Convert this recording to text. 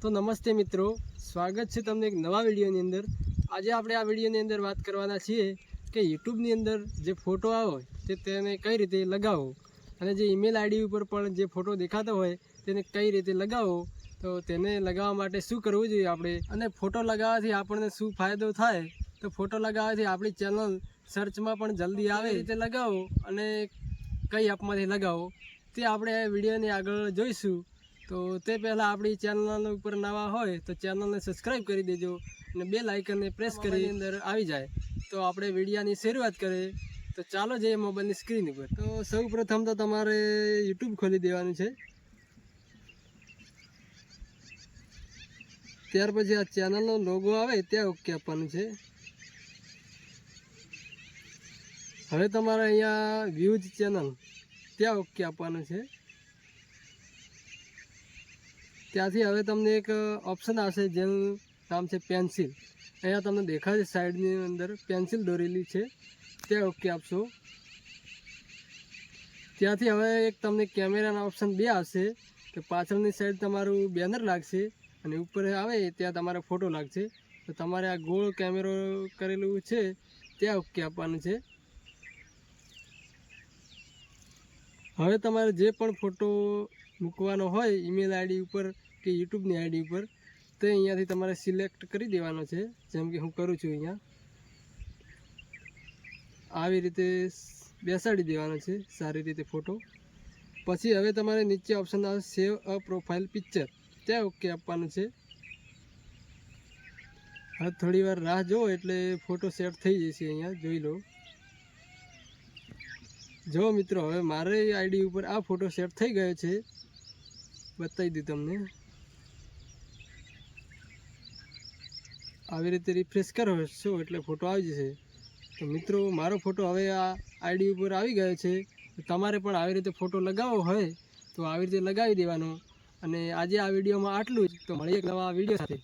तो नमस्ते मित्रों, स्वागत है तमने एक नवा विडियोनी अंदर। आज આપણે આ વિડિયોની અંદર વાત કરવાના છીએ કે યુટ્યુબની અંદર જે ફોટો આવે તે તેને કઈ રીતે લગાવો અને જે ઈમેલ આઈડી ઉપર પણ જે ફોટો દેખાતો હોય તેને કઈ રીતે લગાવો, તો તેને લગાવવા માટે શું કરવું જોઈએ આપણે, અને ફોટો લગાવવાથી આપણને શું ફાયદો થાય, તો ફોટો લગાવવાથી આપણી ચેનલ સર્ચમાં પણ જલ્દી આવે રીતે લગાવો અને કઈ એપમાંથી લગાવો તે આપણે આ વિડિયોની આગળ જોઈશું। तो ते पहला अपनी चैनल पर नवा होय तो चैनल ने सब्सक्राइब कर दीजो ने बेल आइकन ने प्रेस करी अंदर आई जाए तो आपणे विडियो की शुरुआत करें। तो चलो जाइए मोबाइल की स्क्रीन पर। तो सौ प्रथम तो तमारे यूट्यूब खोली देवानुं छे, त्यार पछी आ चैनल नो लोगो आवे त्यां ओके आपवानुं छे। हवे तमारे अहींया व्यूज चैनल त्यां ओके आपवानुं छे। त्याथी हवे तमने एक ऑप्शन आवशे जेनुं नाम छे पेन्सिल। अहींया तमने देखाय साइडनी अंदर पेन्सिल दोरेली छे त्यां ओके आपशो। त्याथी हवे एक तमने केमेराना ऑप्शन बे आवशे के पाछळनी साइड तमारुं बेनर लागशे अने उपर आवे त्यां तमारो फोटो लागशे। तो तमारे आ गोल केमेरो करेलुं छे त्यां ओके आपवानुं छे। हवे तमारे जे पण फोटो मूकवानो होय ईमेल आईडी पर के यूट्यूबनी आईडी पर तो अहींयाथी तमारे सिलेक्ट करी देवानो छे, जेम के हूँ करूँ छुं। अहींया आवी रीते बेसाड़ी देवानो छे सारी रीते फोटो। पछी हवे तमारे नीचे ऑप्शन आवशे सेव अ प्रोफाइल पिक्चर त्यां ओके आपवानुं छे। हवे थोड़ी वार राह जोवो एटले फोटो सेट थई जशे। अहींया जोई लो। जो मित्रों हवे मारे आईडी पर आ फोटो सेट थई गयो छे, बताई दूँ तमने। આવી રીતે રિફ્રેશ કરો છો એટલે ફોટો આવી જશે। તો મિત્રો મારો ફોટો હવે આ આઈડી ઉપર આવી ગયો છે। તમારે પણ આવી રીતે ફોટો લગાવવો હોય તો આવી રીતે લગાવી દેવાનો। અને આજે આ વિડીયોમાં આટલું જ। તો મળીએ એક નવા વિડીયો સાથે।